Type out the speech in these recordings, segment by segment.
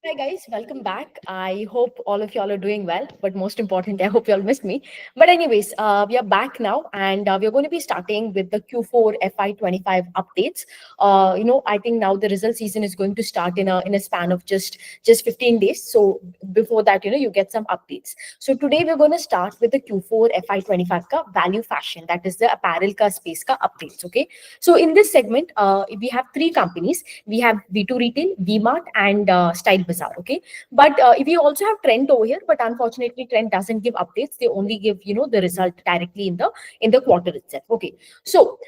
Hi guys, welcome back. I hope all of y'all are doing well, but most important, I hope y'all missed me. But anyways, we are back now, and we are going to be starting with the Q4 FY25 updates. I think now the result season is going to start in a span of just 15 days. So before that, you get some updates. So today we're going to start with the Q4 FY25 ka value fashion, that is the apparel ka space ka updates. Okay. So in this segment, we have three companies. We have V2 Retail, V-Mart, and Style Bazaar. Okay, but if you also have Trend over here, but unfortunately, Trend doesn't give updates. They only give the result directly in the quarter itself. Okay, so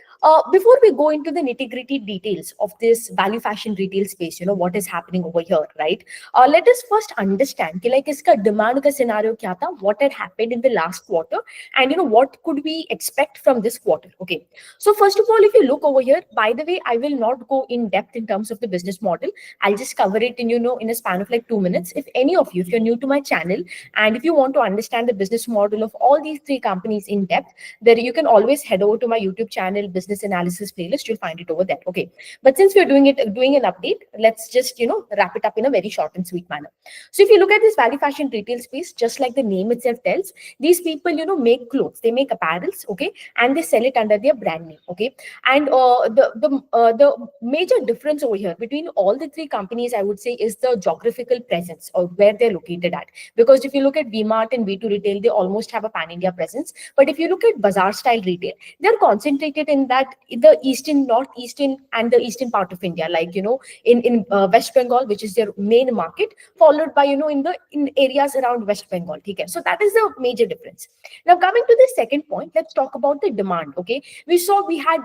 before we go into the nitty gritty details of this value fashion retail space, what is happening over here, right? Let us first understand कि like इसका demand का scenario क्या था, what had happened in the last quarter, and what could we expect from this quarter. Okay, so first of all, if you look over here, by the way, I will not go in depth in terms of the business model. I'll just cover it in a span of like 2 minutes. If any of you, if you're new to my channel, and if you want to understand the business model of all these three companies in depth, then you can always head over to my YouTube channel, business analysis playlist. You'll find it over there. Okay. But since we're doing an update, let's just wrap it up in a very short and sweet manner. So if you look at this value fashion retail space, just like the name itself tells, these people make clothes, they make apparels, okay, and they sell it under their brand name. Okay, and the major difference over here between all the three companies, I would say, is the geographical presence or where they're located at. Because if you look at V-Mart and V2 Retail, they almost have a pan-India presence. But if you look at Bazaar style retail, they're concentrated in the eastern, northeastern, and the eastern part of India, like in West Bengal, which is their main market, followed by in areas around West Bengal. Okay, so that is the major difference. Now coming to the second point, let's talk about the demand. Okay, we had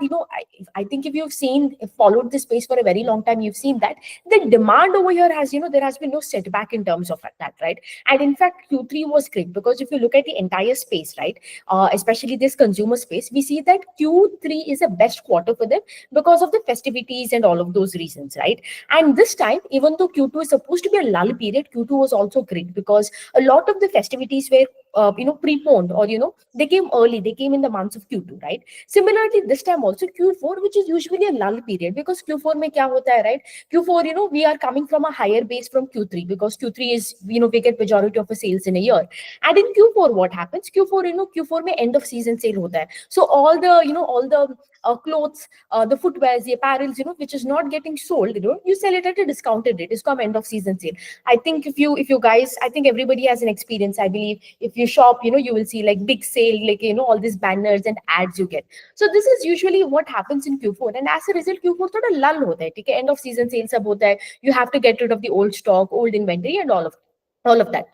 I think if you've followed this space for a very long time, you've seen that the demand over here has there has been no setback in terms of that, right? And in fact, Q3 was great, because if you look at the entire space, right, especially this consumer space, we see that Q3 is the best quarter for them because of the festivities and all of those reasons, right? And this time, even though Q2 is supposed to be a lull period, Q2 was also great because a lot of the festivities were preponed, or they came early, they came in the months of Q2, right? Similarly, this time also Q4, which is usually a lull period, because Q4 mein kya hota hai, right? Q4, we are coming from a higher base from Q3, because Q3 is, we get majority of the sales in a year. And in Q4, what happens? Q4, Q4 mein end of season sale hota hai. So all the clothes, the footwears, the apparels, which is not getting sold, you sell it at a discounted rate. It's called end of season sale. I think if you guys, I think everybody has an experience. I believe if you shop, you will see like big sale, like all these banners and ads you get. So this is usually what happens in Q4, and as a result, Q4 thoda lull hota hai. Okay, end of season sale sab hota hai. You have to get rid of the old stock, old inventory, and all of that.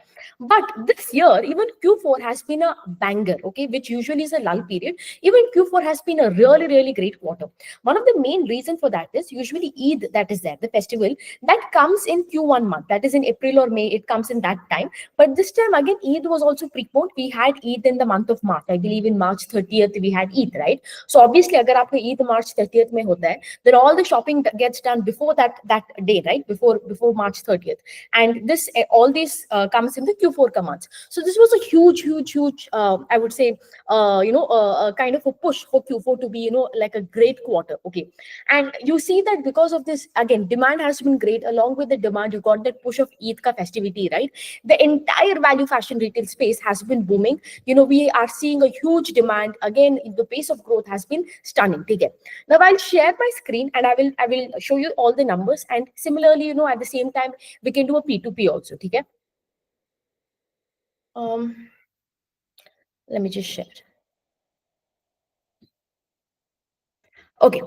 But this year, even Q4 has been a banger, okay, which usually is a lull period. Even Q4 has been a really, really great quarter. One of the main reasons for that is usually Eid, that is there, the festival that comes in Q1 month, that is in April or May, it comes in that time. But this time again, Eid was also preponed. We had Eid in the month of March. I believe in March 30th, we had Eid, right? So obviously, agar aapka Eid March 30th mein hota hai, then all the shopping gets done before that day, right? Before March 30th. And this all this comes in the Q4 months. So this was a huge, I would say, kind of a push for Q4 to be, like a great quarter. Okay, and you see that because of this, again, demand has been great. Along with the demand, you got that push of Eid ka festivity, right? The entire value fashion retail space has been booming. We are seeing a huge demand. Again, the pace of growth has been stunning. Okay, now I'll share my screen and I will show you all the numbers. And similarly, at the same time, we can do a P2P also. Okay. Let me just share. Okay,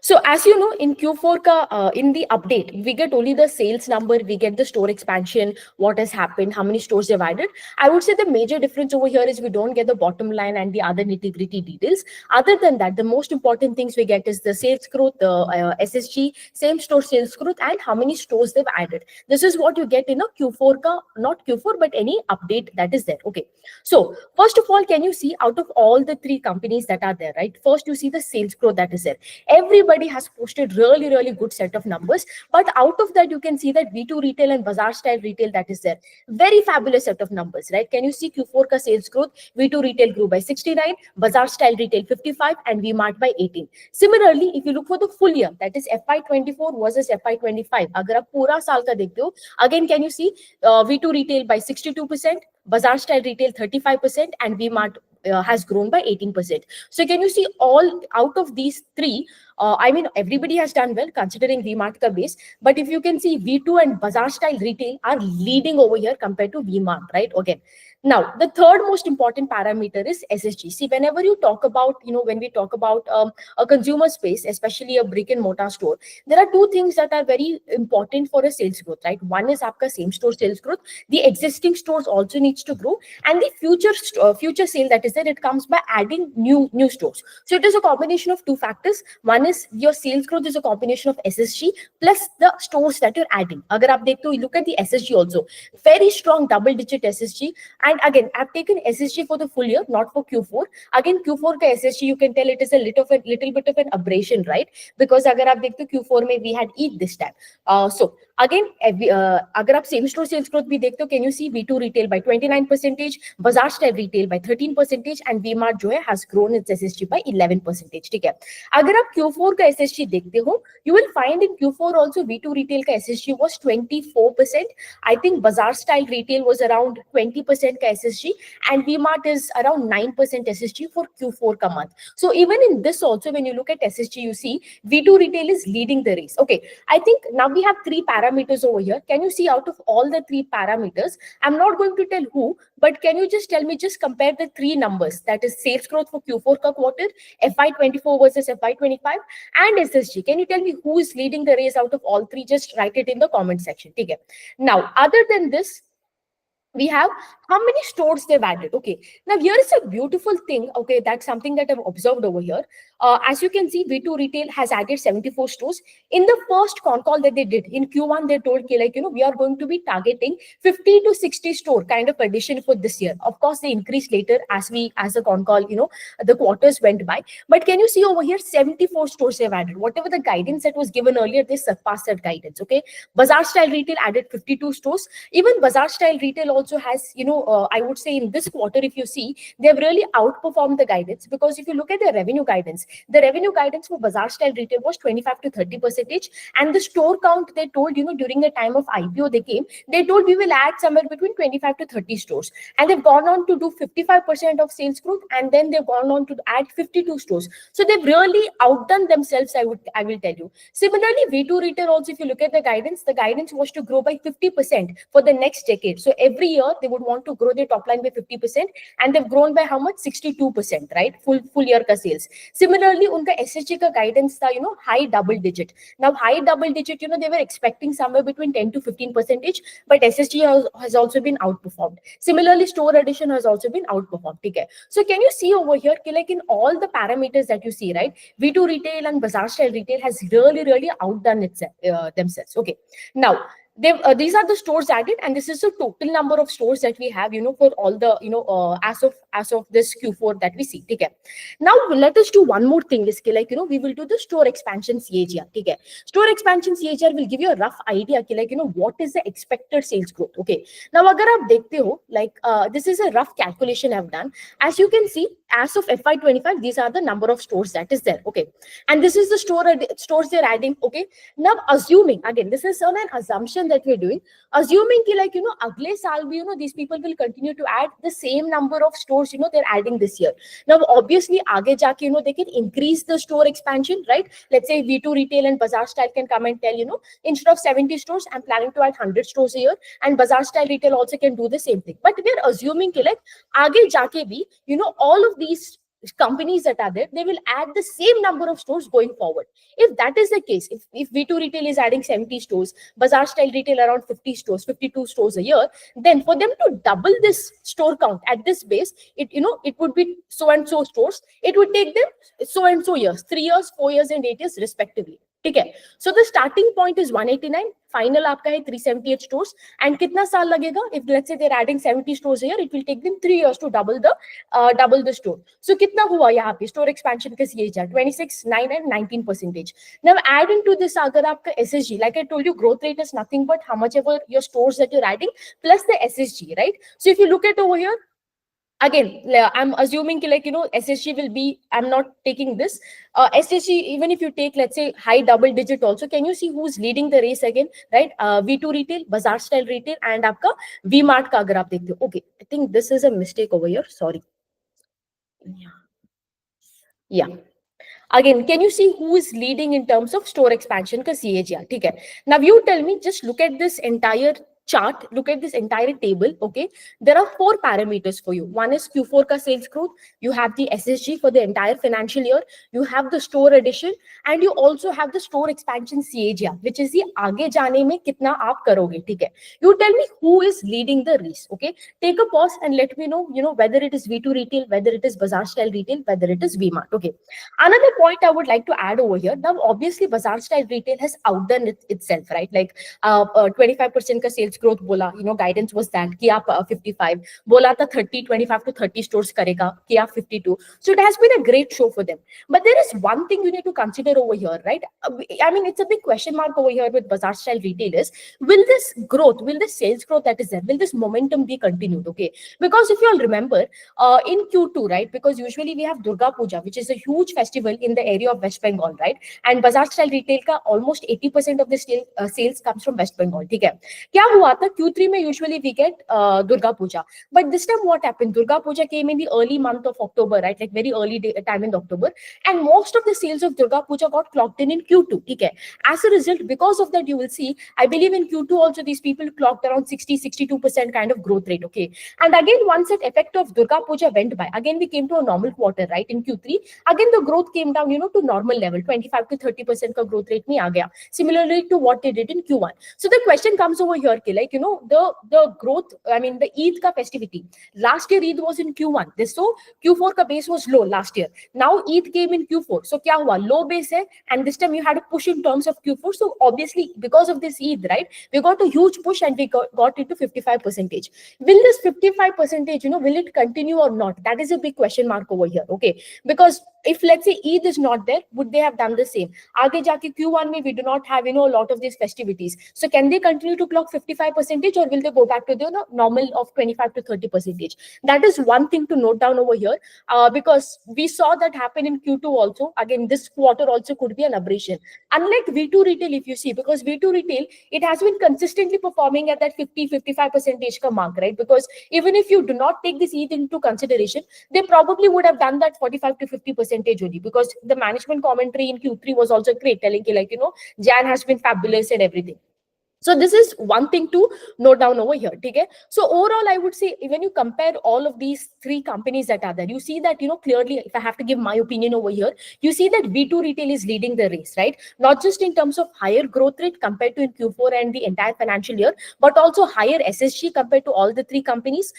so as you know, in Q4 in the update, we get only the sales number, we get the store expansion, what has happened, how many stores they've added. I would say the major difference over here is we don't get the bottom line and the other nitty-gritty details. Other than that, the most important things we get is the sales growth, the SSG, same store sales growth, and how many stores they've added. This is what you get in a Q4 not Q4, but any update that is there. Okay, so first of all, can you see out of all the three companies that are there, right? First, you see the sales growth that is there. Every everybody has posted really, really good set of numbers. But out of that, you can see that V2 retail and Bazaar style retail, that is there. Very fabulous set of numbers, right? Can you see Q4 ka sales growth? V2 retail grew by 69, Bazaar style retail 55, and V-Mart by 18. Similarly, if you look for the full year, that is FY24 versus FY25, अगर आप पूरा साल का देखते हो, again can you see V2 retail by 62%, Bazaar style retail 35%, and V-Mart has grown by 18%. So can you see all out of these three? I mean, everybody has done well considering V-Mart ka base. But if you can see, V2 and Bazaar style retail are leading over here compared to V-Mart, right? Okay. Now, the third most important parameter is SSG. See, whenever you talk about, when we talk about a consumer space, especially a brick and mortar store, there are two things that are very important for a sales growth, right? One is आपका same store sales growth. The existing stores also needs to grow, and the future sale, that is that it comes by adding new stores. So it is a combination of two factors. One is your sales growth is a combination of SSG plus the stores that you're adding. अगर आप देखते हो, look at the SSG also, very strong double-digit SSG. And again, I've taken SSG for the full year, not for Q4. Again, Q4 ka SSG, you can tell it is a little bit of an aberration, right? Because अगर आप देखते हो Q4 में we had Eid this time. So again, अगर आप same store sales growth भी देखते हो, can you see V2 retail by 29%, Bazaar style retail by 13%, and V-Mart जो है has grown its SSG by 11%. ठीक है? अगर आप Q4 का SSG देखते हो, you will find in Q4 also V2 retail का SSG was 24%. I think Bazaar style retail was around 20% का SSG, and V-Mart is around 9% SSG for Q4 का month. So even in this also, when you look at SSG, you see V2 retail is leading the race. Okay, I think now we have three parameters over here. Can you see out of all the three parameters? I'm not going to tell who, but can you just tell me, just compare the three numbers, that is sales growth for Q4 ka quarter, FY24 versus FY25, and SSG. Can you tell me who is leading the race out of all three? Just write it in the comment section. Okay. Now, other than this, we have how many stores they've added. Okay, now here is a beautiful thing. Okay, that's something that I've observed over here. As you can see, V2 retail has added 74 stores. In the first con call that they did in Q1, they told we are going to be targeting 50 to 60 store kind of addition for this year. Of course, they increased later as the con call, the quarters went by. But can you see over here, 74 stores they've added. Whatever the guidance that was given earlier, they surpassed that guidance. Okay, Bazaar style retail added 52 stores. Even Bazaar style retail also has, I would say in this quarter, if you see, they've really outperformed the guidance, because if you look at the revenue guidance for Bazaar style retail was 25 to 30%, and the store count they told, during the time of IPO they told we will add somewhere between 25 to 30 stores, and they've gone on to do 55% of sales growth, and then they've gone on to add 52 stores. So they've really outdone themselves, I will tell you. Similarly, V2 retail also, if you look at the guidance was to grow by 50% for the next decade. So every year they would want to grow their top line by 50%, and they've grown by how much? 62%, right? Full year ka sales. Similarly, unka SSG ka guidance tha, high double digit. Now high double digit, they were expecting somewhere between 10 to 15%, but SSG has also been outperformed. Similarly, store addition has also been outperformed. Okay. So can you see over here, like in all the parameters that you see, right? V2 retail and Bazaar style retail has really outdone itself, themselves. Okay. Now, these are the stores added, and this is the total number of stores that we have, for all the, as of this Q4 that we see. Okay. Now let us do one more thing. Is we will do the store expansion CAGR. Okay. Store expansion CAGR will give you a rough idea, what is the expected sales growth. Okay. Now, agar aap dekhte ho, this is a rough calculation I've done. As you can see, as of FY25, these are the number of stores that is there. Okay. And this is the stores they're adding. Okay. Now, assuming, again, this is an assumption that we're doing, assuming agle saal bhi, these people will continue to add the same number of stores, they're adding this year. Now, obviously, aage jaake, they can increase the store expansion, right? Let's say V2 retail and Bazaar style can come and tell, instead of 70 stores, I'm planning to add 100 stores a year, and Bazaar style retail also can do the same thing. But we're assuming aage jaake bhi, all of these companies that are there, they will add the same number of stores going forward. If that is the case, if V2 retail is adding 70 stores, Bazaar style retail around 50 stores, 52 stores a year, then for them to double this store count at this base, it would be so and so stores. It would take them so and so years, 3 years, 4 years, and 8 years respectively. ठीक है. So the starting point is 189, final आपका है 378 stores. And कितना साल लगेगा? If let's say they are adding 70 stores here, it will take them 3 years to double the store. So कितना हुआ यहाँ पे स्टोर एक्सपेंशन का CAGR? 26, 9 and 19%. Now add into this अगर आपका SSG, like I told you, growth rate is nothing but how much ever your stores that you're adding plus the SSG, right? So if you look at over here, again, I'm assuming like, SSG will be, I'm not taking this SSG. Even if you take, let's say, high double digit also, can you see who's leading the race again, right? V2 retail, Bazaar style retail, and aapka V Mart ka agar aap dekhte ho. Okay, I think this is a mistake over here, sorry. Yeah. Again, can you see who is leading in terms of store expansion ka CAGR? Okay. Now you tell me, just look at this entire chart, look at this entire table. Okay, there are 4 parameters for you. One is Q4 ka sales growth, you have the SSG for the entire financial year, you have the store addition, and you also have the store expansion CAGR, which is the aage jaane mein kitna aap karoge. Okay, you tell me who is leading the race. Okay, take a pause and let me know, whether it is V2 retail, whether it is Bazaar style retail, whether it is V Mart. Okay, another point I would like to add over here. Now, obviously, Bazaar style retail has outdone itself, right? Like 25% ka sales growth bola, guidance was that कि आप 55 बोला था 30, 25 to 30 stores करेगा कि आप 52. So it has been a great show for them. But there is one thing you need to consider over here, right? I mean, it's a big question mark over here with Bazaar style retailers. Will this growth, will this sales growth that is there, will this momentum be continued? Okay, because if you all remember, in Q2, right? Because usually we have Durga Puja, which is a huge festival in the area of West Bengal, right? And Bazaar style retail ka almost 80% of the sales comes from West Bengal. ठीक है. क्या हुआ था? Q3 में usually we get Durga Puja, but this time what happened? Durga Puja came in the early month of October, right? Like very early time in October, and most of the sales of Durga Puja got clocked in Q2. ठीक है. As a result, because of that, you will see, I believe in Q2 also these people clocked around 60, 62% kind of growth rate. Okay, and again once that effect of Durga Puja went by, again we came to a normal quarter, right? In Q3, again the growth came down, to normal level, 25 to 30% ka growth rate mein aa gaya, similarly to what they did in Q1. So the question comes over here, like, the growth, I mean the Eid ka festivity, last year Eid was in Q1, this so Q4 ka base was low last year, now Eid came in Q4, so kya hua? Low base hai, and this time you had a push in terms of Q4, so obviously because of this Eid, right, we got a huge push and we got into 55%. Will this 55%, will it continue or not? That is a big question mark over here. Okay, because if let's say Eid is not there, would they have done the same? Aage jaake Q1 mein we do not have, a lot of these festivities. So can they continue to clock 55%, or will they go back to the normal of 25 to 30%? That is one thing to note down over here, because we saw that happen in Q2 also. Again, this quarter also could be an aberration. Unlike V2 retail, if you see, because V2 retail, it has been consistently performing at that 50, 55% ka mark, right? Because even if you do not take this Eid into consideration, they probably would have done that 45 to 50% only, because the management commentary in Q3 was also great, telling you like, Jan has been fabulous and everything. So this is one thing to note down over here. Okay, so overall I would say when you compare all of these 3 companies that are there, you see that, clearly, if I have to give my opinion over here, you see that V2 retail is leading the race, right? Not just in terms of higher growth rate compared to in Q4 and the entire financial year, but also higher SSG compared to all the 3 companies,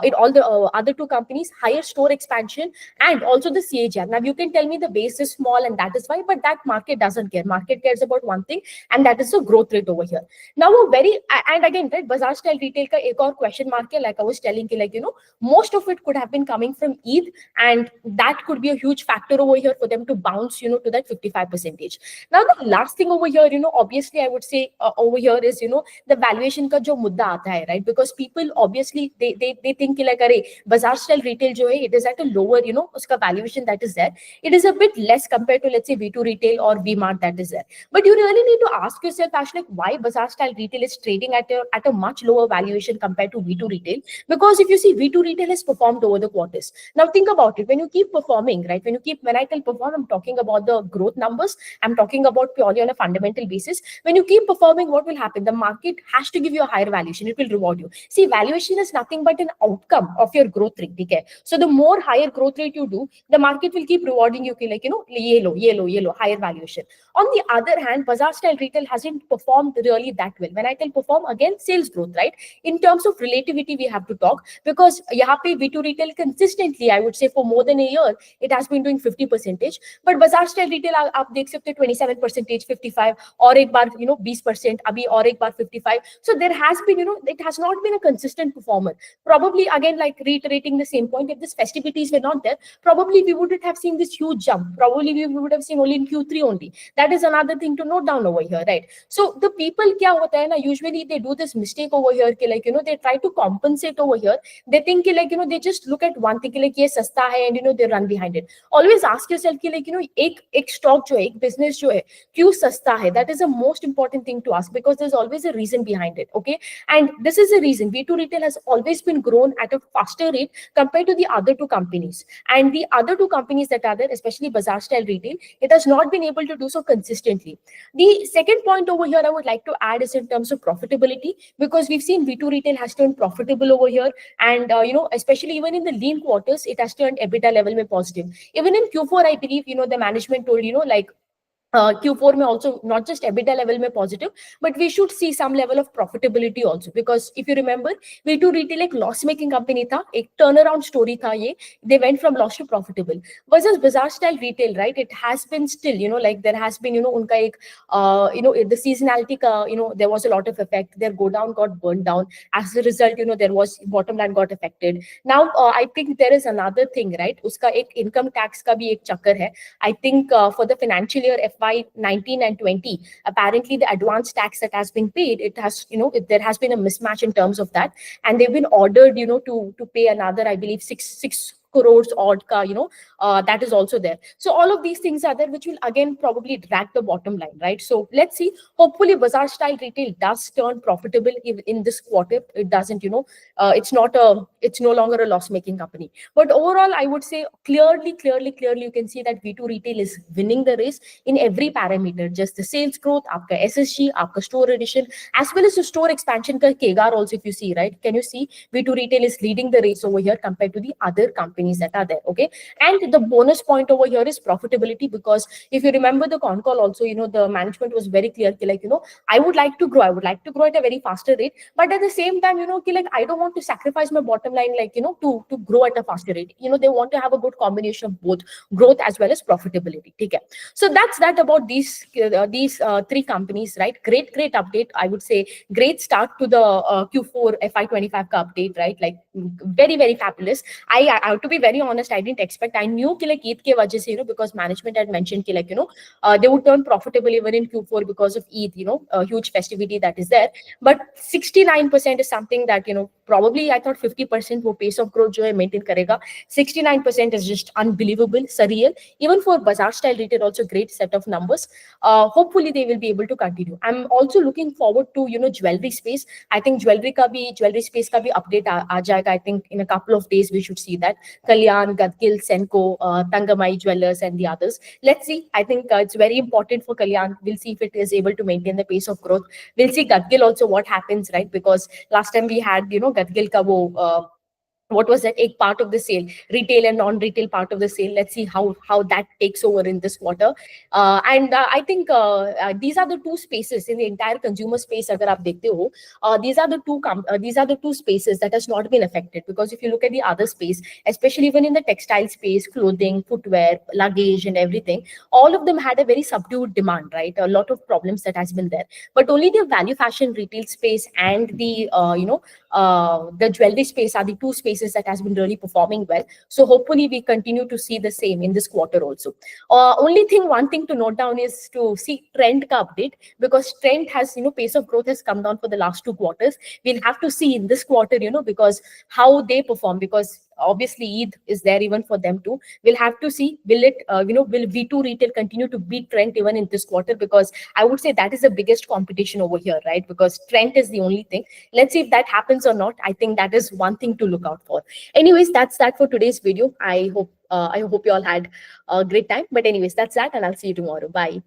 in all the other 2 companies, higher store expansion, and also the CAGR. Now you can tell me the base is small and that is why, but that market doesn't care. Market cares about one thing, and that is the growth rate over here. Now and again, right, Bazaar style retail ka ek aur question mark hai, like I was telling you, like, most of it could have been coming from Eid, and that could be a huge factor over here for them to bounce, to that 55%. Now the last thing over here, obviously I would say over here is, the valuation ka jo mudda aata hai, right? Because people obviously they think like, arey, Bazaar style retail jo hai, it is at a lower, uska valuation that is there, it is a bit less compared to, let's say, V2 retail or V Mart that is there. But you really need to ask yourself, Ash, like, why Bazaar style retail is trading at a much lower valuation compared to V2 retail? Because if you see, V2 retail has performed over the quarters. Now think about it, when you keep performing, right, when I tell perform, I'm talking about the growth numbers, I'm talking about purely on a fundamental basis. When you keep performing, what will happen? The market has to give you a higher valuation, it will reward you. See, valuation is nothing but an outcome of your growth rate. Okay, so the more higher growth rate you do, the market will keep rewarding you, like, ye low, higher valuation. On the other hand, Bazaar style retail hasn't performed really that well. When I tell perform, again, sales growth, right? In terms of relativity, we have to talk, because यहाँ पे V2 retail consistently, I would say for more than a year, it has been doing 50%. But Bazaar style retail आप देख सकते हैं 27%, 55, और एक बार 20%, अभी और एक बार 55. So there has been, it has not been a consistent performer. Probably again, like reiterating the same point, if these festivities were not there, probably we wouldn't have seen this huge jump. Probably we would have seen only in Q3 only. That is another thing to note down over here, right? So the people क्या होता है ना, usually they do this mistake over here कि like they try to compensate over here. They think कि like they just look at one thing कि like ये सस्ता है, and they run behind it. Always ask yourself कि like एक stock जो है, एक business जो है, क्यों सस्ता है? That is the most important thing to ask, because there's always a reason behind it. Okay, and this is the reason V2 retail has always been grown at a faster rate compared to the other two companies. And the other two companies that are there, especially Bazaar style retail, it has not been able to do so consistently. The second point over here I would like to add is in terms of profitability, because we've seen V2 retail has turned profitable over here, and especially even in the lean quarters, it has turned EBITDA level में positive. Even in Q4, I believe the management told like Q4 में also not just EBITDA level में positive, but we should see some level of profitability also, because if you remember, V2 retail एक loss making company था, एक turnaround story था ये, they went from loss to profitable. Versus Bazaar style retail, right, it has been still like there has been उनका एक the seasonality का there was a lot of effect, their go down got burned down, as a result there was bottom line got affected. Now I think there is another thing, right, उसका एक income tax का भी एक चक्कर है. I think for the financial year FY19 and 20, apparently the advance tax that has been paid, it has, there has been a mismatch in terms of that, and they've been ordered, to pay another, I believe, six crores odd ka, that is also there. So all of these things are there, which will again probably drag the bottom line, right? So let's see. Hopefully Bazaar style retail does turn profitable in this quarter. It doesn't, it's no longer a loss making company. But overall, I would say clearly, you can see that V2 retail is winning the race in every parameter. Just the sales growth, आपका SSG, आपका store addition, as well as the store expansion ka CAGR also, if you see, right? Can you see V2 retail is leading the race over here compared to the other companies that are there, okay? And the bonus point over here is profitability, because if you remember the con call also, the management was very clear, like, I would like to grow at a very faster rate, but at the same time, like, I don't want to sacrifice my bottom line, like, to grow at a faster rate. They want to have a good combination of both growth as well as profitability. Okay, so that's that about these three companies, right? Great update, I would say. Great start to the Q4 FY25 update, right? Like very fabulous. I have to be very honest, I didn't expect. I knew कि like Eid के वजह से, because management had mentioned कि like they would turn profitable even in Q4 because of Eid, a huge festivity that is there. But 69% is something that probably I thought 50% वो pace of growth जो है maintain करेगा. 69% is just unbelievable, surreal. Even for Bazaar style retail, also great set of numbers. Hopefully they will be able to continue. I'm also looking forward to jewelry space. I think jewelry space का भी update आ जाएगा. I think in a couple of days we should see that. Kalyan, Gadgil, Senko, Tangamai Jewelers, and the others. Let's see. I think it's very important for Kalyan. We'll see if it is able to maintain the pace of growth. We'll see Gadgil also what happens, right? Because last time we had Gadgil ka wo what was that, a part of the sale, retail and non-retail part of the sale. Let's see how that takes over in this quarter. And I think these are the two spaces in the entire consumer space. Agar aap dekhte ho, these are the two spaces that has not been affected. Because if you look at the other space, especially even in the textile space, clothing, footwear, luggage, and everything, all of them had a very subdued demand, right? A lot of problems that has been there. But only the value fashion retail space and the jewelry space are the two spaces that has been really performing well. So hopefully we continue to see the same in this quarter also. One thing to note down is to see trend ka update, because trend has, pace of growth has come down for the last 2 quarters. We'll have to see in this quarter, because how they perform, because obviously Eid is there even for them too. We'll have to see, will V2 retail continue to beat trend even in this quarter? Because I would say that is the biggest competition over here, right? Because trend is the only thing. Let's see if that happens or not. I think that is one thing to look out for. Anyways, that's that for today's video. I hope you all had a great time. But anyways, that's that, and I'll see you tomorrow. Bye.